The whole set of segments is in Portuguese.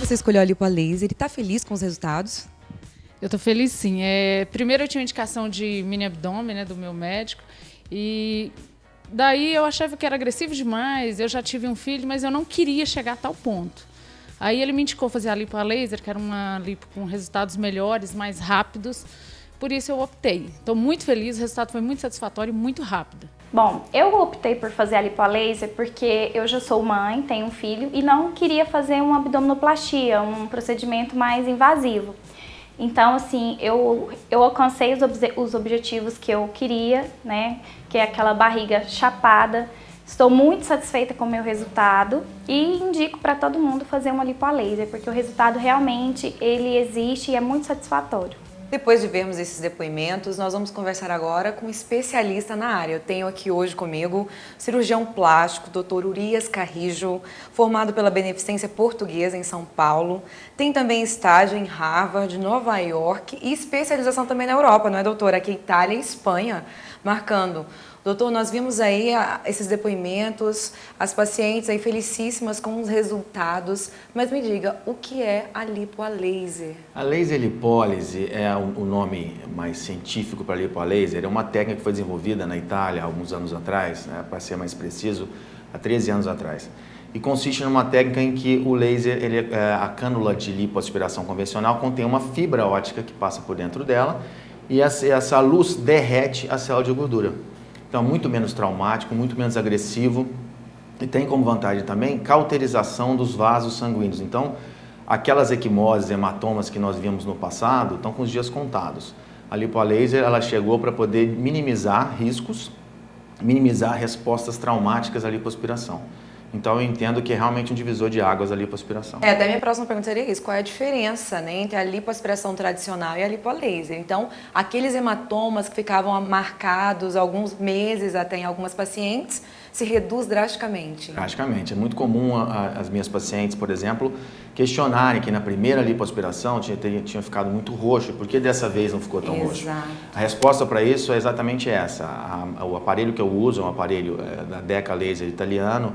você escolheu a lipo a laser e está feliz com os resultados? Eu estou feliz, sim. Primeiro eu tinha uma indicação de mini abdômen, né, do meu médico, e daí eu achava que era agressivo demais, eu já tive um filho, mas eu não queria chegar a tal ponto. Aí ele me indicou fazer a lipo a laser, que era uma lipo com resultados melhores, mais rápidos, por isso eu optei. Estou muito feliz, o resultado foi muito satisfatório e muito rápido. Bom, eu optei por fazer a lipo a laser porque eu já sou mãe, tenho um filho e não queria fazer uma abdominoplastia, um procedimento mais invasivo. Então, assim, eu alcancei os objetivos que eu queria, né? Que é aquela barriga chapada. Estou muito satisfeita com o meu resultado e indico para todo mundo fazer uma lipo a laser, porque o resultado realmente ele existe e é muito satisfatório. Depois de vermos esses depoimentos, nós vamos conversar agora com um especialista na área. Eu tenho aqui hoje comigo o cirurgião plástico, Dr. Urias Carrijo, formado pela Beneficência Portuguesa em São Paulo. Tem também estágio em Harvard, Nova York e especialização também na Europa, não é, doutora? Aqui Itália e Espanha, marcando. Doutor, nós vimos aí esses depoimentos, as pacientes aí felicíssimas com os resultados, mas me diga, o que é a lipo a laser? A laser lipólise é o nome mais científico para a lipo a laser, é uma técnica que foi desenvolvida na Itália há alguns anos atrás, né, para ser mais preciso, há 13 anos atrás. E consiste numa técnica em que o laser, a cânula de lipoaspiração convencional contém uma fibra óptica que passa por dentro dela e essa luz derrete a célula de gordura. Então, muito menos traumático, muito menos agressivo e tem como vantagem também cauterização dos vasos sanguíneos. Então, aquelas equimoses, hematomas que nós vimos no passado estão com os dias contados. A lipo a laser ela chegou para poder minimizar riscos, minimizar respostas traumáticas à lipoaspiração. Então, eu entendo que é realmente um divisor de águas a lipoaspiração. Até minha próxima pergunta seria isso, qual é a diferença, né, entre a lipoaspiração tradicional e a lipo a laser? Então, aqueles hematomas que ficavam marcados alguns meses até em algumas pacientes, se reduz drasticamente? Drasticamente. É muito comum as minhas pacientes, por exemplo, questionarem que na primeira lipoaspiração tinha ficado muito roxo, por que dessa vez não ficou tão roxo? A resposta para isso é exatamente essa. O aparelho que eu uso é um aparelho da Deca Laser italiano,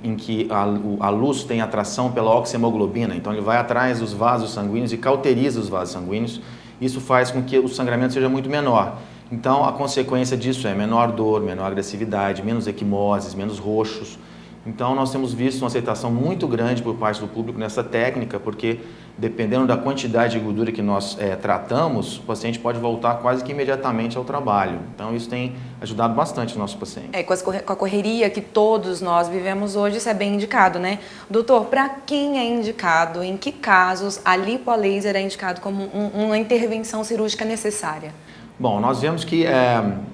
em que a luz tem atração pela oxihemoglobina, então ele vai atrás dos vasos sanguíneos e cauteriza os vasos sanguíneos. Isso faz com que o sangramento seja muito menor. Então, a consequência disso é menor dor, menor agressividade, menos equimoses, menos roxos. Então, nós temos visto uma aceitação muito grande por parte do público nessa técnica, porque dependendo da quantidade de gordura que nós tratamos, o paciente pode voltar quase que imediatamente ao trabalho. Então, isso tem ajudado bastante o nosso paciente. Com a correria que todos nós vivemos hoje, isso é bem indicado, né? Doutor, para quem é indicado, em que casos a lipo a laser é indicado como uma intervenção cirúrgica necessária? Bom, nós vemos que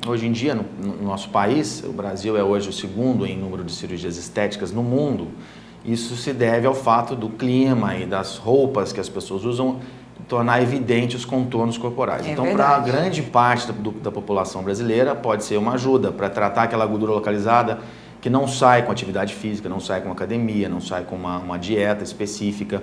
hoje em dia, no nosso país, o Brasil é hoje o segundo em número de cirurgias estéticas no mundo. Isso se deve ao fato do clima e das roupas que as pessoas usam tornar evidente os contornos corporais. Então, para a grande parte da população brasileira, pode ser uma ajuda para tratar aquela gordura localizada que não sai com atividade física, não sai com academia, não sai com uma dieta específica.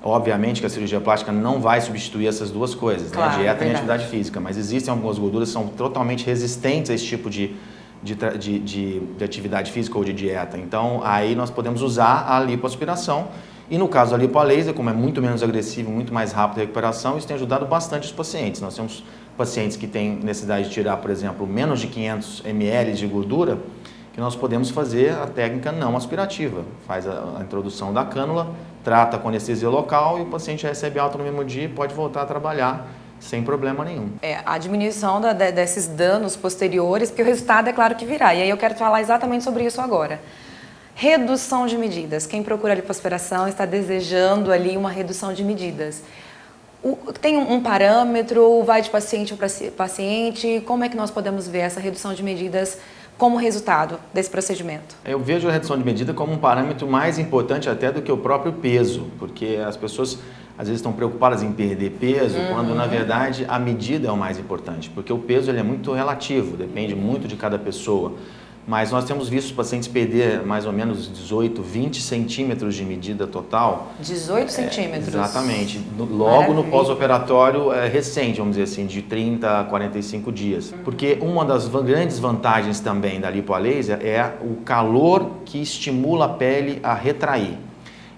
Obviamente que a cirurgia plástica não vai substituir essas duas coisas, né? A dieta e a atividade física, mas existem algumas gorduras que são totalmente resistentes a esse tipo de atividade física ou de dieta. Então, aí nós podemos usar a lipoaspiração. E no caso da lipo a laser, como é muito menos agressivo, muito mais rápido a recuperação, isso tem ajudado bastante os pacientes. Nós temos pacientes que têm necessidade de tirar, por exemplo, menos de 500 ml de gordura, que nós podemos fazer a técnica não aspirativa. Faz a introdução da cânula, trata com anestesia local e o paciente recebe alta no mesmo dia e pode voltar a trabalhar sem problema nenhum. A diminuição desses danos posteriores, porque o resultado é claro que virá. E aí eu quero falar exatamente sobre isso agora. Redução de medidas. Quem procura a lipoaspiração está desejando ali uma redução de medidas. Tem um parâmetro, vai de paciente para paciente, como é que nós podemos ver essa redução de medidas como resultado desse procedimento? Eu vejo a redução de medida como um parâmetro mais importante até do que o próprio peso, porque as pessoas às vezes estão preocupadas em perder peso, quando na verdade a medida é o mais importante, porque o peso ele é muito relativo, depende muito de cada pessoa. Mas nós temos visto os pacientes perder mais ou menos 18, 20 centímetros de medida total. 18 centímetros? Exatamente. Logo no pós-operatório recente, vamos dizer assim, de 30 a 45 dias. Porque uma das grandes vantagens também da lipo a laser é o calor que estimula a pele a retrair.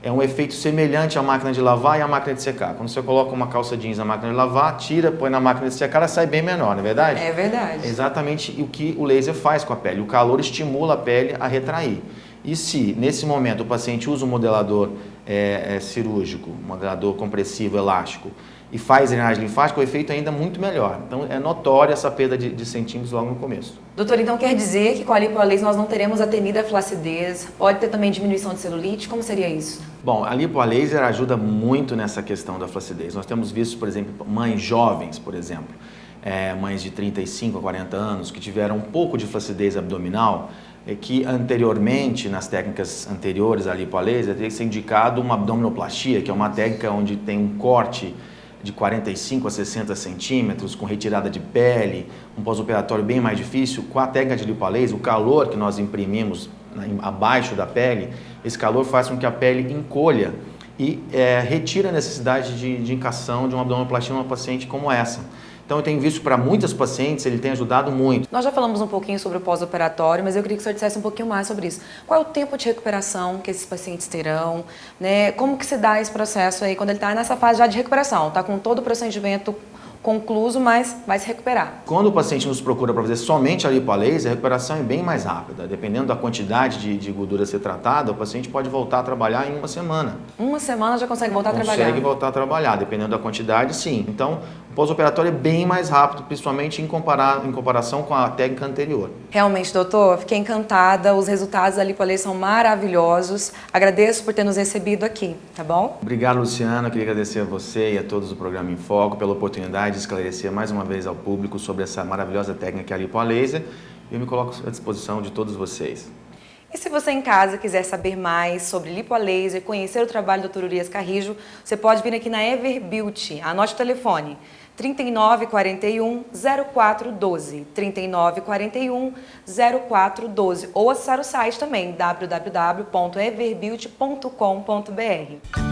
é um efeito semelhante à máquina de lavar e à máquina de secar. Quando você coloca uma calça jeans na máquina de lavar, tira, põe na máquina de secar, ela sai bem menor, não é verdade? É verdade. É exatamente o que o laser faz com a pele. O calor estimula a pele a retrair. E se, nesse momento, o paciente usa um modelador cirúrgico, um modelador compressivo, elástico, e faz drenagem linfática, o efeito é ainda muito melhor. Então, é notória essa perda de centímetros logo no começo. Doutor, então quer dizer que com a lipoalaser nós não teremos a temida flacidez, pode ter também diminuição de celulite? Como seria isso? Bom, a lipoalaser ajuda muito nessa questão da flacidez. Nós temos visto, por exemplo, mães jovens, por exemplo, mães de 35 a 40 anos, que tiveram um pouco de flacidez abdominal, que anteriormente, nas técnicas anteriores à lipoalaser, teria que ser indicado uma abdominoplastia, que é uma técnica onde tem um corte de 45 a 60 centímetros, com retirada de pele, um pós-operatório bem mais difícil. Com a técnica de lipoalaser, o calor que nós imprimimos abaixo da pele, esse calor faz com que a pele encolha e retira a necessidade de incação de uma abdominoplastia numa paciente como essa. Então, eu tenho visto para muitas pacientes, ele tem ajudado muito. Nós já falamos um pouquinho sobre o pós-operatório, mas eu queria que o senhor dissesse um pouquinho mais sobre isso. Qual é o tempo de recuperação que esses pacientes terão? Né? Como que se dá esse processo aí, quando ele está nessa fase já de recuperação? Está com todo o procedimento concluso, mas vai se recuperar. Quando o paciente nos procura para fazer somente a lipoalaser, a recuperação é bem mais rápida. Dependendo da quantidade de gordura a ser tratada, o paciente pode voltar a trabalhar em uma semana. Uma semana já consegue voltar a trabalhar? Consegue voltar a trabalhar, dependendo da quantidade, sim. Então, o pós-operatório é bem mais rápido, principalmente em comparação com a técnica anterior. Realmente, doutor, fiquei encantada. Os resultados da lipoalaser são maravilhosos. Agradeço por ter nos recebido aqui, tá bom? Obrigado, Luciana. Eu queria agradecer a você e a todos do programa Em Foco pela oportunidade de esclarecer mais uma vez ao público sobre essa maravilhosa técnica que é a lipoalaser. Eu me coloco à disposição de todos vocês. E se você em casa quiser saber mais sobre lipoalaser, conhecer o trabalho do Dr. Urias Carrijo, você pode vir aqui na Ever Beauty. Anote o telefone: 3941 0412, 3941 0412, ou acessar o site também, www.everbeauty.com.br.